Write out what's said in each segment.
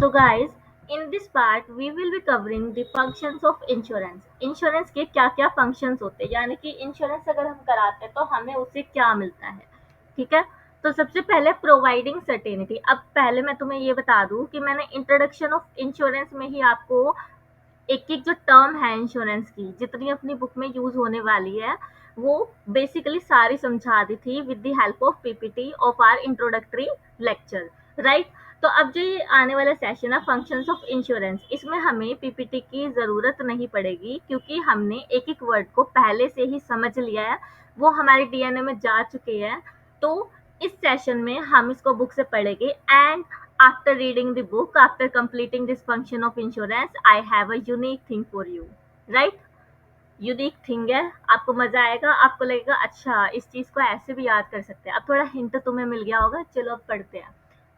So guys, in this part we will be covering the functions of insurance. Insurance के क्या क्या functions होते हैं, यानी कि इंश्योरेंस अगर हम कराते हैं तो हमें उससे क्या मिलता है। ठीक है, तो सबसे पहले प्रोवाइडिंग सर्टेनिटी। अब पहले मैं तुम्हें ये बता दूं कि मैंने इंट्रोडक्शन ऑफ इंश्योरेंस में ही आपको एक एक जो टर्म है इंश्योरेंस की, जितनी अपनी बुक में यूज होने वाली है, वो बेसिकली सारी समझा दी थी with the help of PPT of our introductory lecture, right. तो अब जो ये आने वाला सेशन है फंक्शंस ऑफ इंश्योरेंस, इसमें हमें पीपीटी की ज़रूरत नहीं पड़ेगी क्योंकि हमने एक एक वर्ड को पहले से ही समझ लिया है, वो हमारे डीएनए में जा चुके हैं। तो इस सेशन में हम इसको बुक से पढ़ेंगे and after reading the book, after completing this function of insurance, I have a unique thing for you, right? Unique thing है, आपको मजा आएगा, आपको लगेगा अच्छा इस चीज को ऐसे भी याद कर सकते हैं। अब थोड़ा हिंट तुम्हें मिल गया होगा, चलो अब पढ़ते हैं।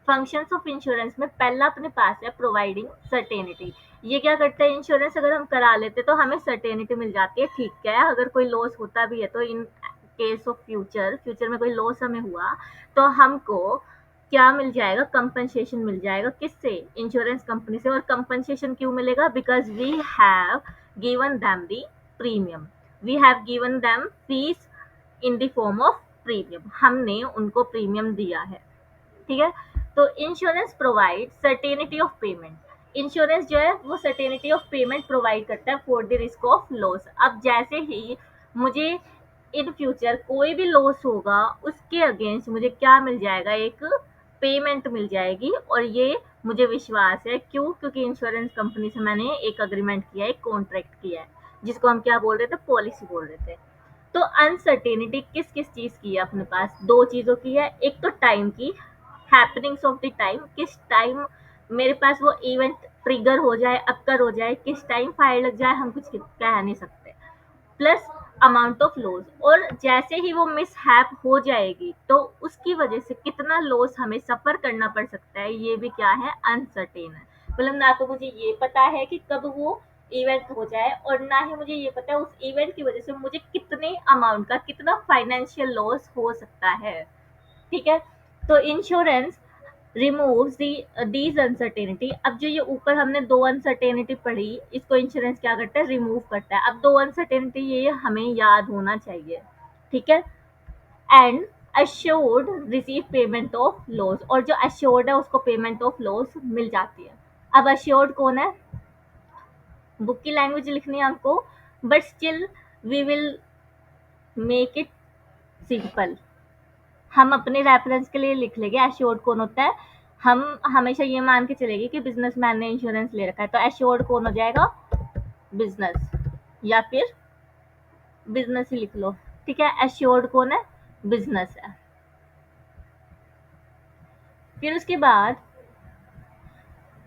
फंक्शंस ऑफ इंश्योरेंस में पहला अपने पास है प्रोवाइडिंग सर्टेनिटी। ये क्या करता है, इंश्योरेंस अगर हम करा लेते तो हमें सर्टेनिटी मिल जाती है। ठीक है, अगर कोई लॉस होता भी है तो in case of future, future में कोई लॉस हमें हुआ तो हमको क्या मिल जाएगा, कंपनसेशन मिल जाएगा। किससे, इंश्योरेंस कंपनी से। और कंपनसेशन क्यों मिलेगा, because we have given them the premium, we have given them fees in the form of premium, हमने उनको प्रीमियम दिया है। ठीक है, तो insurance provide certainty of payment. Insurance जो है वो सर्टेनिटी ऑफ पेमेंट प्रोवाइड करता है for the risk of loss. अब जैसे ही मुझे इन फ्यूचर कोई भी लॉस होगा, उसके अगेंस्ट मुझे क्या मिल जाएगा, एक पेमेंट मिल जाएगी। और ये मुझे विश्वास है, क्यों, क्योंकि इंश्योरेंस कंपनी से मैंने एक अग्रीमेंट किया है, एक कॉन्ट्रैक्ट किया है, जिसको हम क्या बोल रहे थे, पॉलिसी बोल रहे थे। तो अनसर्टेनिटी किस किस चीज की है अपने पास, दो चीजों की है। एक तो टाइम की, हैपनिंग्स ऑफ द टाइम, किस टाइम मेरे पास वो इवेंट ट्रिगर हो जाए, अक्कर हो जाए, किस टाइम फायर लग जाए, हम कुछ कह नहीं सकते। प्लस अमाउंट ऑफ लॉस, और जैसे ही वो मिस हैप हो जाएगी तो उसकी वजह से कितना लॉस हमें सफर करना पड़ सकता है, ये भी क्या है, अनसर्टेन है। मतलब ना तो मुझे ये पता है कि कब वो इवेंट हो जाए, और ना ही मुझे ये पता है उस इवेंट की वजह से मुझे कितने अमाउंट का, कितना फाइनेंशियल लॉस हो सकता है। ठीक है, तो इंश्योरेंस रिमूव्स दीज अनसर्टेनिटी। अब जो ये ऊपर हमने दो अनसर्टेनिटी पढ़ी, इसको इंश्योरेंस क्या करता है, रिमूव करता है। अब दो अनसर्टेनिटी ये हमें याद होना चाहिए। ठीक है, and assured receive payment of loss, और जो अश्योर्ड है उसको पेमेंट ऑफ लॉस मिल जाती है। अब अश्योर्ड कौन है, बुक की लैंग्वेज लिखनी है हमको, but still we will make it simple. हम अपने रेफरेंस के लिए लिख लेंगे एश्योर्ड कौन होता है। हम हमेशा ये मान के चलेंगे कि बिजनेसमैन ने इंश्योरेंस ले रखा है, तो एश्योर्ड कौन हो जाएगा, बिजनेस, या फिर बिजनेस ही लिख लो। ठीक है, एश्योर्ड कौन है, बिजनेस है। फिर उसके बाद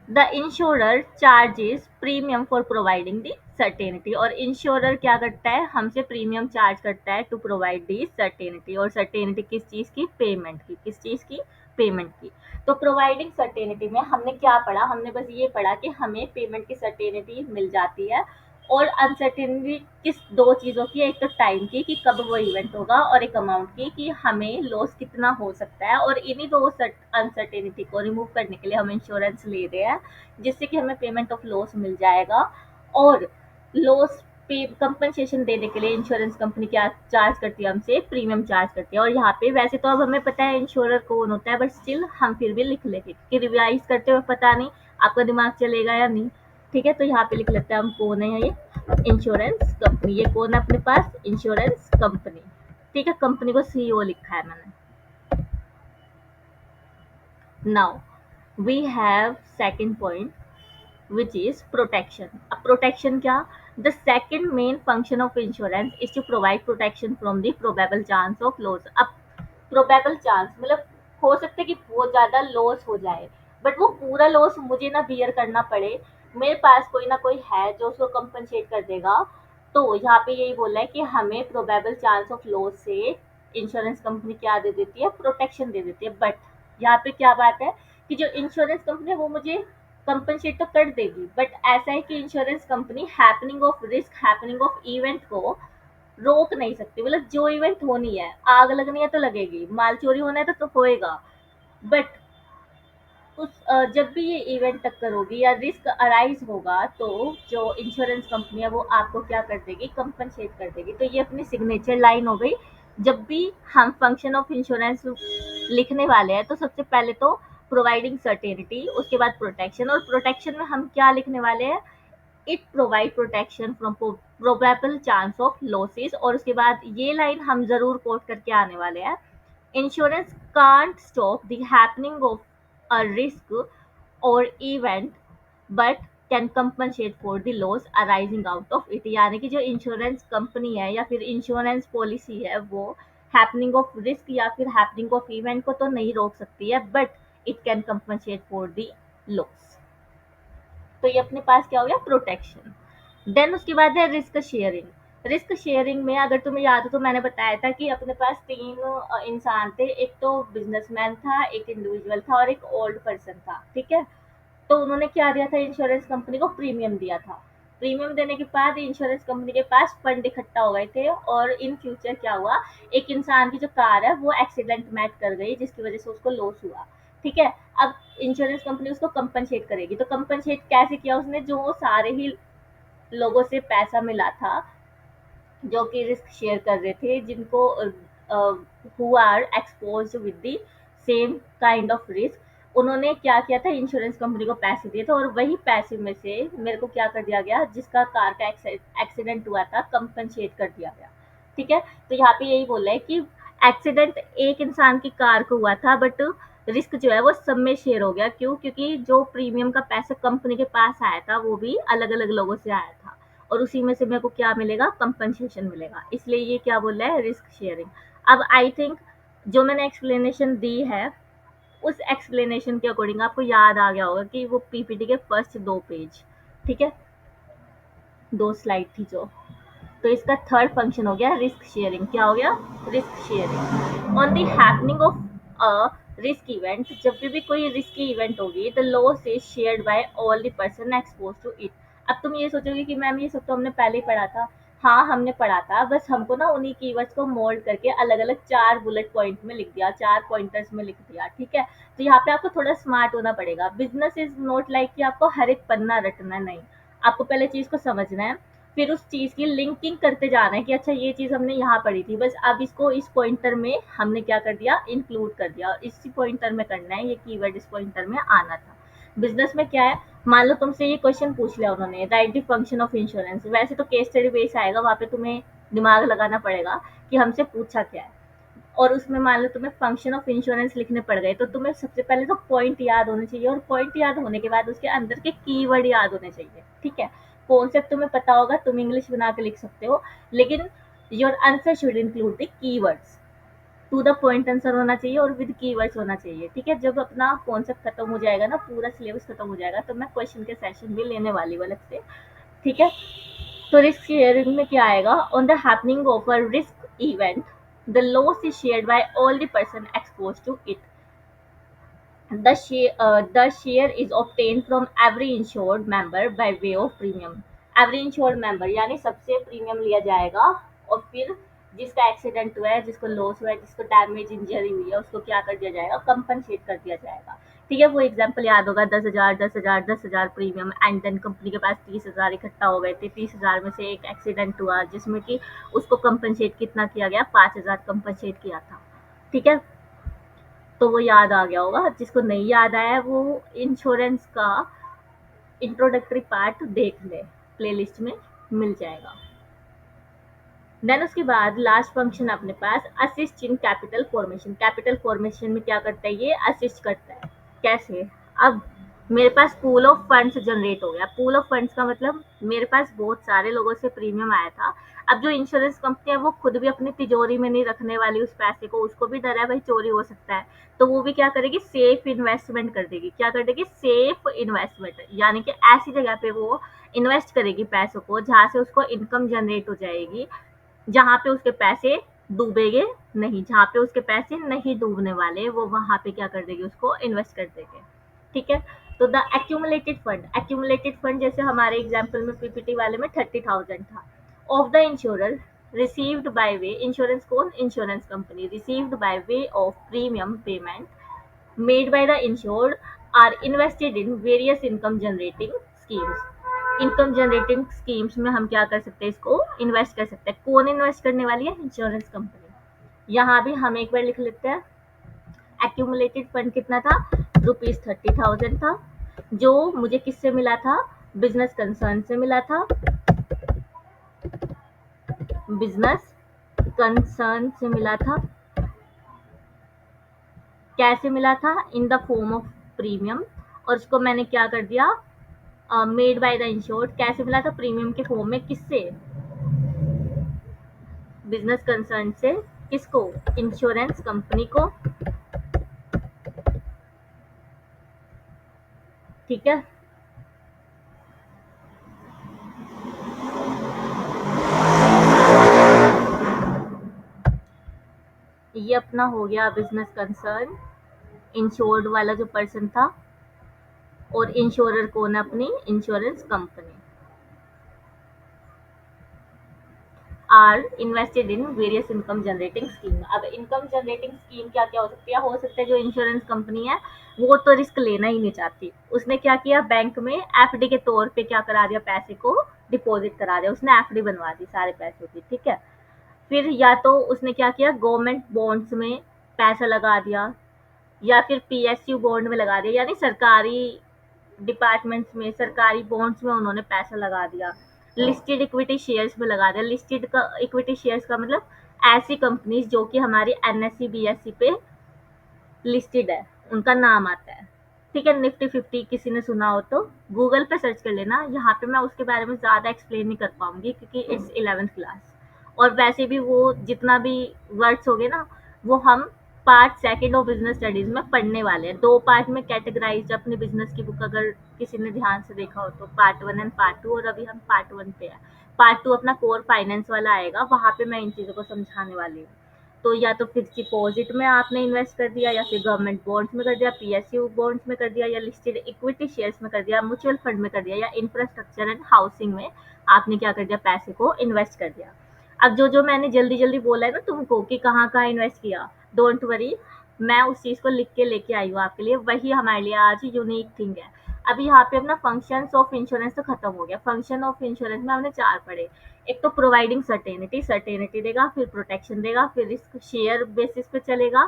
the insurer charges premium for providing the certainty, और इंश्योरर क्या करता है, हमसे प्रीमियम चार्ज करता है टू प्रोवाइड दी सर्टेनिटी। और सर्टेनिटी किस चीज़ की, पेमेंट की, किस चीज़ की, पेमेंट की। तो प्रोवाइडिंग सर्टेनिटी में हमने क्या पढ़ा, हमने बस ये पढ़ा कि हमें पेमेंट की सर्टेनिटी मिल जाती है। और अनसर्टेनिटी किस दो चीज़ों की है, एक तो टाइम की कि कब वो इवेंट होगा, और एक अमाउंट की कि हमें लॉस कितना हो सकता है। और इन्हीं दो अनसर्टेनिटी को रिमूव करने के लिए हम इंश्योरेंस ले रहे हैं, जिससे कि हमें पेमेंट ऑफ लॉस मिल जाएगा। और लॉस पे कंपनसेशन देने के लिए इंश्योरेंस कंपनी क्या चार्ज करती है, हमसे प्रीमियम चार्ज करती है। और यहाँ पे वैसे तो अब हमें पता है इंश्योरर कौन होता है, बट स्टिल हम फिर भी लिख लेंगे कि रिवाइज करते हुए पता नहीं आपका दिमाग चलेगा या नहीं। ठीक है, तो यहाँ पे लिख लेते हैं हम कौन है ये, इंश्योरेंस कंपनी। ये कौन है अपने पास, इंश्योरेंस कंपनी। ठीक है, कंपनी को सीईओ लिखा है मैंने। Now we have second point which is protection. अब protection क्या, the second main function of insurance is to provide protection from the probable chance of loss. अब probable chance मतलब हो सकता है कि बहुत ज़्यादा लॉस हो जाए, बट वो पूरा लॉस मुझे ना बियर करना पड़े, मेरे पास कोई ना कोई है जो उसको कंपनसेट कर देगा। तो यहाँ पे यही बोला है कि हमें प्रोबेबल चांस ऑफ लॉस से इंश्योरेंस कंपनी क्या दे देती है, प्रोटेक्शन दे देती है। बट यहाँ पे क्या बात है कि जो इंश्योरेंस कंपनी है वो मुझे कंपनसेट तो कर देगी, बट ऐसा है कि insurance company happening of risk, happening of event को रोक नहीं सकती। मतलब जो इवेंट होनी है, आग लगनी है तो लगेगी, माल चोरी होना है तो होएगा, बट जब भी ये इवेंट अकर होगी या रिस्क अराइज होगा, तो जो इंश्योरेंस कंपनी है वो आपको क्या कर देगी, कंपनसेट कर देगी। तो ये अपनी सिग्नेचर लाइन हो गई। जब भी हम फंक्शन ऑफ इंश्योरेंस लिखने वाले हैं, तो सबसे पहले तो प्रोवाइडिंग सर्टेनिटी, उसके बाद प्रोटेक्शन, और प्रोटेक्शन में हम क्या लिखने वाले हैं, it provide protection from probable chance of losses. और उसके बाद ये लाइन हम जरूर कोट करके आने वाले हैं, insurance can't stop the happening of a risk or event but can compensate for the loss arising out of it। यानी कि जो इंश्योरेंस कंपनी है या फिर इंश्योरेंस पॉलिसी है, वो हैपनिंग ऑफ रिस्क या फिर हैपनिंग ऑफ इवेंट को तो नहीं रोक सकती है, but it can compensate for the loss. तो ये अपने पास क्या हो गया, प्रोटेक्शन। देन उसके बाद है रिस्क शेयरिंग। रिस्क शेयरिंग में अगर तुम्हें याद हो तो मैंने बताया था कि अपने पास तीन इंसान थे, एक तो बिजनेसमैन था, एक इंडिविजुअल था और एक ओल्ड पर्सन था, ठीक है। तो उन्होंने क्या दिया था, इंश्योरेंस कंपनी को प्रीमियम दिया था। प्रीमियम देने के बाद इंश्योरेंस कंपनी के पास फंड इकट्ठा हो गए थे, और इन फ्यूचर क्या हुआ, एक इंसान की जो कार है वो एक्सीडेंट में कर गई, जिसकी वजह से उसको लॉस हुआ, ठीक है। अब इंश्योरेंस कंपनी उसको कंपनसेट करेगी, तो कंपनसेट कैसे किया उसने, जो सारे ही लोगों से पैसा मिला था जो कि रिस्क शेयर कर रहे थे, जिनको who are exposed with the same kind of risk, उन्होंने क्या किया था, इंश्योरेंस कंपनी को पैसे दिए थे, और वही पैसे में से मेरे को क्या कर दिया गया, जिसका कार का एक्सीडेंट हुआ था, कंपनसेट कर दिया गया, ठीक है। तो यहाँ पे यही बोला है कि एक्सीडेंट एक इंसान की कार को हुआ था, बट रिस्क जो है वो सब में शेयर हो गया। क्यों? क्योंकि जो प्रीमियम का पैसा कंपनी के पास आया था वो भी अलग अलग लोगों से आया था, और उसी में से मेरे को क्या मिलेगा, कंपनसेशन मिलेगा। इसलिए ये क्या बोल रहा है, रिस्क शेयरिंग। अब आई थिंक जो मैंने एक्सप्लेनेशन दी है, उस एक्सप्लेनेशन के अकॉर्डिंग आपको याद आ गया होगा कि वो पीपीटी के फर्स्ट 2 पेज, ठीक है, 2 स्लाइड थी जो। तो इसका थर्ड फंक्शन हो गया रिस्क शेयरिंग। क्या हो गया, risk sharing. On the happening of a risk event, जब भी कोई रिस्की इवेंट होगी, the loss is shared by all the person expose to it. अब तुम ये सोचोगे कि मैम ये सब तो हमने पहले ही पढ़ा था। हाँ, हमने पढ़ा था, बस हमको ना उन्हीं कीवर्ड्स को मोल्ड करके अलग अलग 4 बुलेट पॉइंट में लिख दिया, 4 पॉइंटर्स में लिख दिया, ठीक है। तो यहाँ पे आपको थोड़ा स्मार्ट होना पड़ेगा। बिजनेस इज नॉट लाइक कि आपको हर एक पन्ना रटना, नहीं। आपको पहले चीज को समझना है, फिर उस चीज़ की लिंकिंग करते जाना है कि अच्छा ये चीज़ हमने यहाँ पढ़ी थी, बस अब इसको इस पॉइंटर में हमने क्या कर दिया, इंक्लूड कर दिया, और इसी पॉइंटर में करना है, ये कीवर्ड इस पॉइंटर में आना था। बिजनेस में क्या है, मान लो तुमसे ये क्वेश्चन पूछ लिया उन्होंने, right the function of insurance, वैसे तो केस स्टडी बेस आएगा, वहाँ पे तुम्हें दिमाग लगाना पड़ेगा कि हमसे पूछा क्या है। और उसमें मान लो तुम्हें फंक्शन ऑफ इंश्योरेंस लिखने पड़ गए, तो तुम्हें सबसे पहले तो पॉइंट याद होने चाहिए, और पॉइंट याद होने के बाद उसके अंदर के कीवर्ड याद होने चाहिए, ठीक है। कॉन्सेप्ट तुम्हें पता होगा, तुम इंग्लिश बना के लिख सकते हो, लेकिन your answer should include the keywords. To the point answer होना चाहिए और विद कीवर्ड्स होना चाहिए, ठीक है। जब अपना कॉन्सेप्ट खत्म हो जाएगा ना, पूरा सिलेबस खत्म हो जाएगा, तो मैं क्वेश्चन के सेशन भी लेने वाली हूँ अलग से, ठीक है। तो रिस्क शेयरिंग में क्या आएगा, on the happening of a risk event the loss is shared by all the person expose to it. The share is obtained from every insured member by way of premium। Every insured member यानी सबसे premium लिया जाएगा, और फिर जिसका accident हुआ है, जिसको लॉस हुआ है, जिसको डैमेज इंजरी हुई है, उसको क्या कर दिया जाएगा, कंपनसेट कर दिया जाएगा, ठीक है। वो एग्जाम्पल याद होगा, 10,000 10,000 10,000 प्रीमियम, एंड देन कंपनी के पास 30,000 इकट्ठा हो गए थे, 30,000 में से एक एक्सीडेंट हुआ जिसमें कि उसको कंपनसेट कितना किया गया, 5,000 कंपनसेट किया था, ठीक है। तो वो याद आ गया होगा। जिसको नहीं याद आया है वो इंश्योरेंस का इंट्रोडक्टरी पार्ट देख ले, प्लेलिस्ट में मिल जाएगा। देन उसके बाद लास्ट फंक्शन अपने पास assist in capital formation. Capital formation में क्या करता है, ये असिस्ट करता है। कैसे, अब मेरे पास पूल ऑफ फंड्स जनरेट हो गया। पूल ऑफ फंड्स का मतलब मेरे पास बहुत सारे लोगों से प्रीमियम आया था। अब जो इंश्योरेंस कंपनी है वो खुद भी अपनी तिजोरी में नहीं रखने वाली उस पैसे को, उसको भी डर है भाई चोरी हो सकता है, तो वो भी क्या करेगी, सेफ इन्वेस्टमेंट कर देगी। क्या कर देगी, सेफ इन्वेस्टमेंट, यानी कि ऐसी जगह पे वो इन्वेस्ट करेगी पैसों को जहाँ से उसको इनकम जनरेट हो जाएगी, जहाँ पे उसके पैसे डूबेंगे नहीं, जहाँ पे उसके पैसे नहीं डूबने वाले, वो वहाँ पे क्या कर देगी, उसको इन्वेस्ट कर देंगे, ठीक है। तो द एक्यूमुलेटेड फंड जैसे हमारे एग्जाम्पल में पीपीटी वाले में 30,000 था, of the insurer received by way, insurance कौन, insurance company, received by way of premium payment made by the insured are invested in various income generating schemes. Income generating schemes में हम क्या कर सकते हैं, इसको इन्वेस्ट कर सकते हैं। कौन इन्वेस्ट करने वाली है? Insurance company. यहाँ भी हम एक बार लिख लेते हैं, एक्यूमुलेटेड फंड कितना था? ₹30,000 था, जो मुझे किससे मिला था? बिजनेस कंसर्न से मिला था। बिजनेस कंसर्न से मिला था। कैसे मिला था? इन द फॉर्म ऑफ प्रीमियम। और उसको मैंने क्या कर दिया? Made by the insured. कैसे मिला था? प्रीमियम के फॉर्म में। किससे? बिजनेस कंसर्न से। किसको? इंश्योरेंस कंपनी को। ठीक है। ये अपना हो गया बिजनेस कंसर्न, इंश्योर्ड वाला जो पर्सन था। और इंश्योरर कौन है? अपनी insurance company. Are invested in various income generating scheme. अब इनकम जनरेटिंग स्कीम क्या क्या हो सकती है? हो सकता है जो इंश्योरेंस कंपनी है वो तो रिस्क लेना ही नहीं चाहती, उसने क्या किया? बैंक में एफडी के तौर पे क्या करा दिया? पैसे को डिपॉजिट करा दिया, उसने एफडी बनवा दी सारे पैसों की। ठीक है। फिर या तो उसने क्या किया? गवर्नमेंट बॉन्ड्स में पैसा लगा दिया, या फिर पीएसयू बॉन्ड में लगा दिया, यानी सरकारी डिपार्टमेंट्स में, सरकारी बॉन्ड्स में उन्होंने पैसा लगा दिया। लिस्टेड इक्विटी शेयर्स में लगा दिया। लिस्टेड का इक्विटी शेयर्स का मतलब ऐसी कंपनीज जो कि हमारी एनएससी बीएससी पे लिस्टेड है, उनका नाम आता है। ठीक है। निफ्टी 50 किसी ने सुना हो तो गूगल पे सर्च कर लेना। यहाँ पे मैं उसके बारे में ज़्यादा एक्सप्लेन नहीं कर पाऊंगी क्योंकि इट्स 11th क्लास। और वैसे भी वो जितना भी वर्ड्स हो गए ना, वो हम पार्ट सेकंड और बिजनेस स्टडीज में पढ़ने वाले हैं। 2 पार्ट में कैटेगराइज अपने बिजनेस की बुक, अगर किसी ने ध्यान से देखा हो तो, पार्ट 1 एंड पार्ट 2। और अभी हम पार्ट 1 पे है। पार्ट 2 अपना कोर फाइनेंस वाला आएगा, वहाँ पे मैं इन चीज़ों को समझाने वाली हूँ। तो या तो फिक्स डिपॉजिट में आपने इन्वेस्ट कर दिया, या फिर गवर्नमेंट बॉन्ड्स में कर दिया, पीएसयू बॉन्ड्स में कर दिया, या लिस्टेड इक्विटी शेयर्स में कर दिया, म्यूचुअल फंड में कर दिया, या इंफ्रास्ट्रक्चर एंड हाउसिंग में आपने क्या कर दिया? पैसे को इन्वेस्ट कर दिया। अब जो जो मैंने जल्दी जल्दी बोला है ना तुमको कि कहाँ कहाँ इन्वेस्ट किया, डोंट वरी, मैं उस चीज़ को लिख के लेके आई हूँ आपके लिए। वही हमारे लिए आज यूनिक थिंग है। अभी यहाँ पे अपना फंक्शंस ऑफ इंश्योरेंस तो खत्म हो गया। फंक्शन ऑफ इंश्योरेंस में हमने 4 पढ़े। एक तो प्रोवाइडिंग सर्टेनिटी, सर्टेनिटी देगा, फिर प्रोटेक्शन देगा, फिर रिस्क शेयर बेसिस पे चलेगा,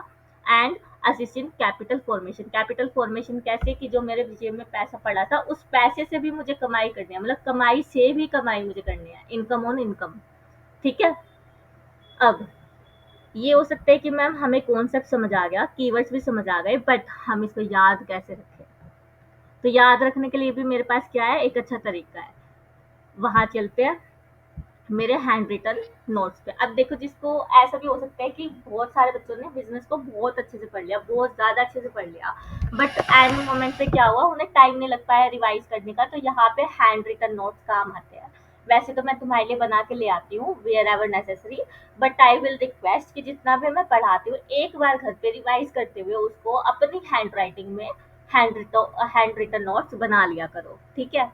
and assistant capital formation. Capital formation कैसे? कि जो मेरे जेब में पैसा पड़ा था उस पैसे से भी मुझे कमाई करनी है, मतलब कमाई से भी कमाई मुझे करनी है, इनकम ऑन इनकम। ठीक है। अब ये हो सकता है कि मैम हमें कॉन्सेप्ट समझ आ गया, कीवर्ड्स भी समझ आ गए, बट हम इसको याद कैसे रखें? तो याद रखने के लिए भी मेरे पास क्या है? एक अच्छा तरीका है। वहां चलते हैं मेरे हैंड रिटन नोट्स पे। अब देखो, जिसको ऐसा भी हो सकता है कि बहुत सारे बच्चों ने बिजनेस को बहुत अच्छे से पढ़ लिया, बहुत ज़्यादा अच्छे से पढ़ लिया, बट एंड मोमेंट पे क्या हुआ? उन्हें टाइम नहीं लग पाया रिवाइज करने का। तो यहाँ पे हैंड रिटन नोट्स काम आते हैं। वैसे तो मैं तुम्हारे लिए बना के ले आती हूँ wherever necessary, but I will request कि जितना भी मैं पढ़ाती हूँ एक बार घर पे रिवाइज करते हुए उसको अपनी हैंड राइटिंग में हैंड रिटन नोट्स बना लिया करो। ठीक है।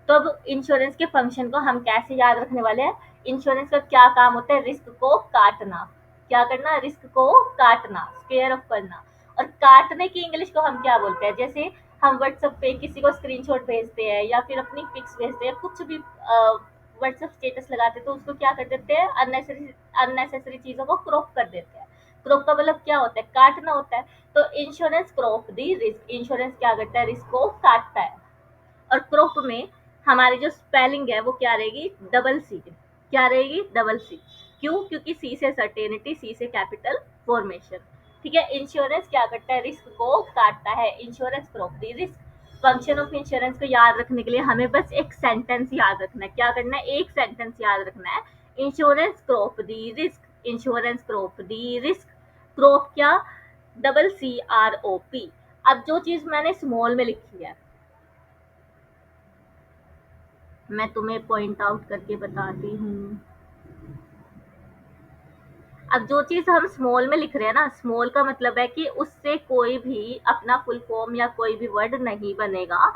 तो अब इंश्योरेंस के फंक्शन को हम कैसे याद रखने वाले हैं? इंश्योरेंस का क्या काम होता है? रिस्क को काटना। क्या करना? रिस्क को काटना, स्क्वेयर ऑफ करना। और काटने की इंग्लिश को हम क्या बोलते हैं? जैसे हम व्हाट्सएप पे किसी को स्क्रीनशॉट भेजते हैं, या फिर अपनी पिक्स भेजते हैं, कुछ भी व्हाट्सएप स्टेटस लगाते हैं, तो उसको क्या कर देते हैं? अननेसेसरी चीजों को क्रॉप कर देते हैं। क्रॉप का मतलब क्या होता है? काटना होता है। तो insurance crop the risk. Insurance क्या करता है? रिस्क को काटता है। और क्रॉप में हमारी जो स्पेलिंग है वो क्या रहेगी? Double C. क्या रहेगी? Double C. क्यों? क्योंकि सी से सर्टेनिटी, सी से कैपिटल फॉर्मेशन। ठीक है। इंश्योरेंस क्या करता है? रिस्क को काटता है। Insurance crop the risk. Function of insurance को याद रखने के लिए हमें बस एक सेंटेंस याद रखना है। क्या करना है? एक सेंटेंस याद रखना है। Insurance crop the risk. Insurance crop the risk. Crop क्या? CROP। अब जो चीज मैंने स्मॉल में लिखी है मैं तुम्हें पॉइंट आउट करके बताती हूँ। अब जो चीज हम स्मॉल में लिख रहे हैं ना, स्मॉल का मतलब है कि उससे कोई भी अपना फुल फॉर्म या कोई भी वर्ड नहीं बनेगा।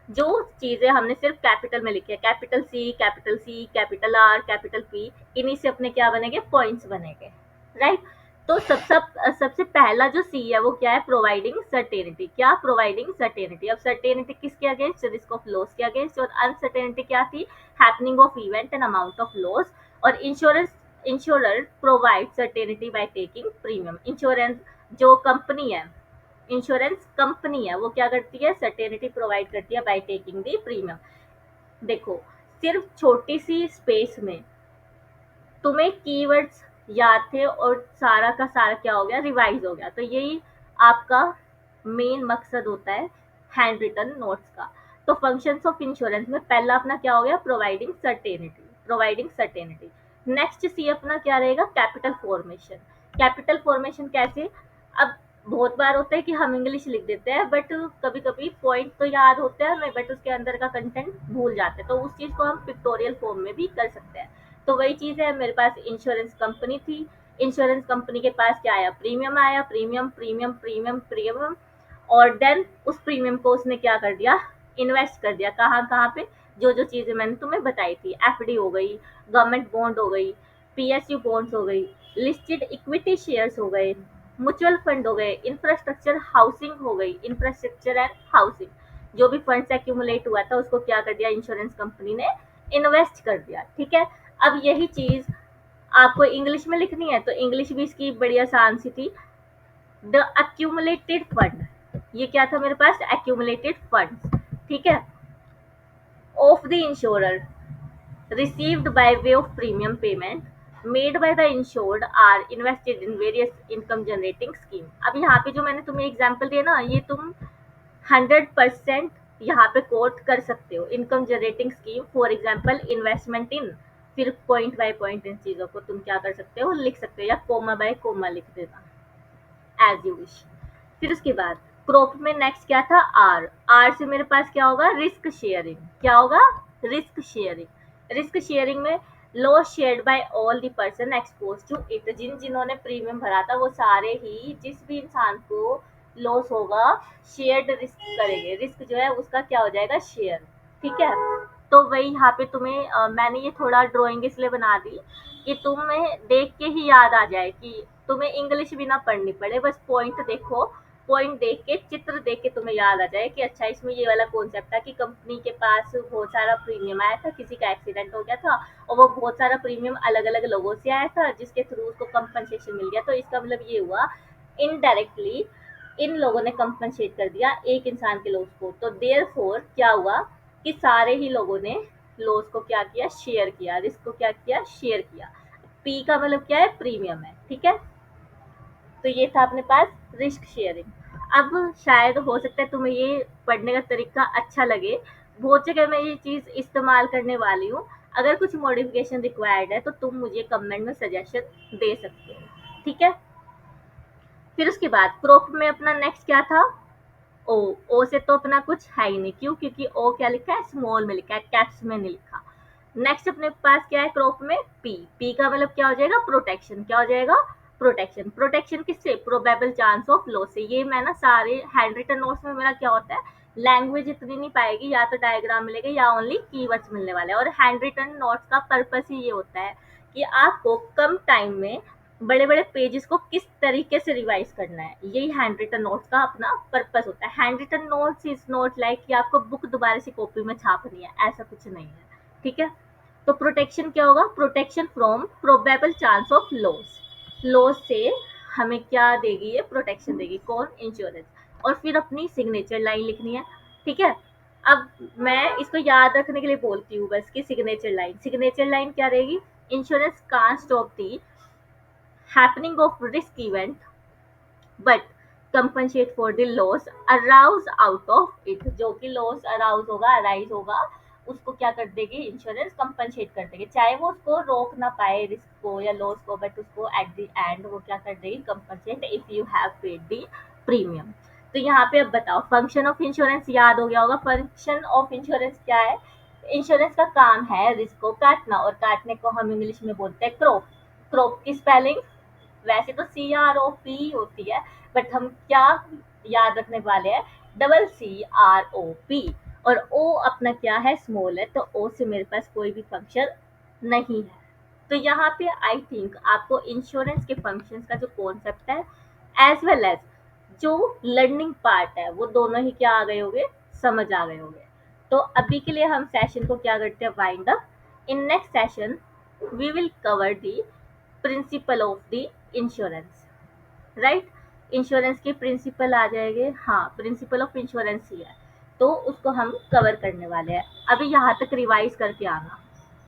जो चीजें हमने सिर्फ कैपिटल में लिखी है, capital C, capital C, capital R, capital P, इन्हीं से अपने क्या बनेंगे? पॉइंट्स बनेंगे। राइट। तो सबसे पहला जो सी है वो क्या है, प्रोवाइडिंग सर्टेनिटी। क्या, प्रोवाइडिंग सर्टेनिटी। अब सर्टेनिटी किसके अगेंस्ट, रिस्क ऑफ लॉस के अगेंस्ट, और अनसर्टेनिटी क्या थी, happening of event and amount of loss. और insurer provide certainty by taking premium. Insurance जो कंपनी है, इंश्योरेंस कंपनी है, वो क्या करती है, सर्टेनिटी प्रोवाइड करती है बाय टेकिंग द प्रीमियम। देखो, सिर्फ छोटी सी स्पेस में तुम्हें कीवर्ड्स याद थे और सारा का सारा क्या हो गया, रिवाइज हो गया। तो यही आपका मेन मकसद होता है हैंड रिटन नोट्स का। तो फंक्शंस ऑफ इंश्योरेंस में पहला अपना क्या हो गया, providing certainty, providing certainty. Next C अपना क्या रहेगा, कैपिटल फॉर्मेशन। कैपिटल फॉर्मेशन कैसे, अब बहुत बार होता है कि हम इंग्लिश लिख देते हैं बट कभी कभी पॉइंट तो याद होते हैं हमें बट उसके अंदर का कंटेंट भूल जाते हैं, तो उस चीज को हम पिक्टोरियल फॉर्म में भी कर सकते हैं। तो वही चीज है, मेरे पास इंश्योरेंस कंपनी थी, इंश्योरेंस कंपनी के पास क्या आया, प्रीमियम आया, प्रीमियम प्रीमियम प्रीमियम प्रीमियम। और देन उस प्रीमियम को उसने क्या कर दिया, इन्वेस्ट कर दिया। कहाँ कहाँ पे, जो जो चीजें मैंने तुम्हें बताई थी, एफडी हो गई, गवर्नमेंट बॉन्ड हो गई, पीएसयू बॉन्ड्स हो गई, लिस्टेड इक्विटी शेयर्स हो गए, म्यूचुअल फंड हो गए, इंफ्रास्ट्रक्चर हाउसिंग हो गई, इंफ्रास्ट्रक्चर एंड हाउसिंग। जो भी फंड्स एक्यूमुलेट हुआ था उसको क्या कर दिया, इंश्योरेंस कंपनी ने इन्वेस्ट कर दिया। ठीक है, अब यही चीज आपको इंग्लिश में लिखनी है, तो इंग्लिश भी इसकी बड़ी आसान सी थी। द एक्यूमुलेटेड फंड, ये क्या था मेरे पास, एक्यूमुलेटेड फंड। ठीक है, of the insurer received by way of premium payment made by the insured are invested in various income generating scheme। अब यहाँ पे जो मैंने तुम्हें एग्जांपल दिया ना, ये तुम 100% यहाँ पे कोट कर सकते हो। Income generating scheme, for example investment इन, फिर पॉइंट बाय पॉइंट इन चीजों को तुम क्या कर सकते हो, लिख सकते हो, या कोमा बाय कोमा लिख देना, एज यू विश। फिर उसके बाद क्रॉप में नेक्स्ट क्या था, आर। आर से मेरे पास क्या होगा, रिस्क शेयरिंग। क्या होगा, रिस्क शेयरिंग। रिस्क शेयरिंग में loss shared by all the person expose to it. जिन्होंने प्रीमियम भरा था वो सारे ही, जिस भी इंसान को लॉस होगा, शेयर्ड रिस्क करेंगे। रिस्क जो है उसका क्या हो जाएगा, शेयर। ठीक है, तो वही यहाँ पे तुम्हें मैंने ये थोड़ा ड्राइंग इसलिए बना दी कि तुम्हें देख के ही याद आ जाए, कि तुम्हें इंग्लिश भी ना पढ़नी पड़े, बस पॉइंट देखो, पॉइंट देख के, चित्र देख के तुम्हें याद आ जाए कि अच्छा इसमें ये वाला कॉन्सेप्ट था कि कंपनी के पास बहुत सारा प्रीमियम आया था, किसी का एक्सीडेंट हो गया था और वो बहुत सारा प्रीमियम अलग अलग लोगों से आया था जिसके थ्रू उसको कंपनसेशन मिल गया। तो इसका मतलब ये हुआ, इनडायरेक्टली इन लोगों ने कंपनसेट कर दिया एक इंसान के लॉस को। तो देयरफॉर क्या हुआ कि सारे ही लोगों ने लॉस को क्या किया, शेयर किया, रिस्क को क्या किया, शेयर किया। पी का मतलब क्या है, प्रीमियम है। ठीक है, तो ये था अपने पास रिस्क शेयरिंग। अब शायद हो सकता है तुम्हें ये पढ़ने का तरीका अच्छा लगे, बहुत जगह मैं ये चीज़ इस्तेमाल करने वाली हूँ। अगर कुछ मॉडिफिकेशन रिक्वायर्ड है तो तुम मुझे कमेंट में सजेशन दे सकते हो। ठीक है, फिर उसके बाद क्रॉप में अपना नेक्स्ट क्या था, ओ। ओ से तो अपना कुछ है ही नहीं, क्यों, क्योंकि ओ क्या लिखा है, स्मॉल में लिखा है, कैप्स में नहीं लिखा। नेक्स्ट अपने पास क्या है क्रॉप में, पी। पी का मतलब क्या हो जाएगा, प्रोटेक्शन। क्या हो जाएगा, प्रोटेक्शन। प्रोटेक्शन किससे, प्रोबेबल चांस ऑफ लॉस से। ये मैं ना सारे हैंड रिटन नोट्स में मेरा क्या होता है, लैंग्वेज इतनी नहीं पाएगी, या तो डायग्राम मिलेगा या ओनली कीवर्ड्स मिलने वाले हैं। और हैंड रिटन नोट्स का पर्पस ही ये होता है कि आपको कम टाइम में बड़े बड़े पेजेस को किस तरीके से रिवाइज करना है, यही हैंड रिटन नोट्स का अपना पर्पस होता है। Handwritten notes is not like कि आपको बुक दोबारा से कॉपी में छापनी है, ऐसा कुछ नहीं है। ठीक है, तो प्रोटेक्शन क्या होगा, protection from probable chance of loss. Loss से हमें क्या देगी, ये प्रोटेक्शन देगी, कौन, इंश्योरेंस। और फिर अपनी सिग्नेचर लाइन लिखनी है। ठीक है, अब मैं इसको याद रखने के लिए बोलती हूँ बस कि सिग्नेचर लाइन, सिग्नेचर लाइन क्या रहेगी, insurance can't stop the happening of risk event but compensate for the loss arouse out of it. जो कि लॉस अराउज होगा, अराइज होगा, उसको क्या कर देगी, इंश्योरेंस कंपनसेट कर देगी। चाहे वो उसको रोक ना पाए रिस्क को या लॉस को, बट उसको एट द एंड वो क्या कर देगी, compensate, if you have paid the premium. तो यहाँ पे अब बताओ, फंक्शन ऑफ इंश्योरेंस याद हो गया होगा। फंक्शन ऑफ इंश्योरेंस क्या है, इंश्योरेंस का काम है रिस्क को काटना, और काटने को हम इंग्लिश में बोलते हैं क्रॉप। क्रॉप की स्पेलिंग वैसे तो CROP होती है, बट हम क्या याद रखने वाले हैं, CCROP। और ओ अपना क्या है, स्मॉल है, तो ओ से मेरे पास कोई भी फंक्शन नहीं है। तो यहाँ पे आई थिंक आपको इंश्योरेंस के फंक्शंस का जो कॉन्सेप्ट है एज वेल एज जो लर्निंग पार्ट है वो दोनों ही क्या आ गए होंगे, समझ आ गए होंगे। तो अभी के लिए हम सेशन को क्या करते हैं, wind up. In next session we will cover the principle of the insurance, right. Insurance के प्रिंसिपल आ जाएंगे, हाँ प्रिंसिपल ऑफ इंश्योरेंस ही है, तो उसको हम कवर करने वाले हैं। अभी यहाँ तक रिवाइज करके आना।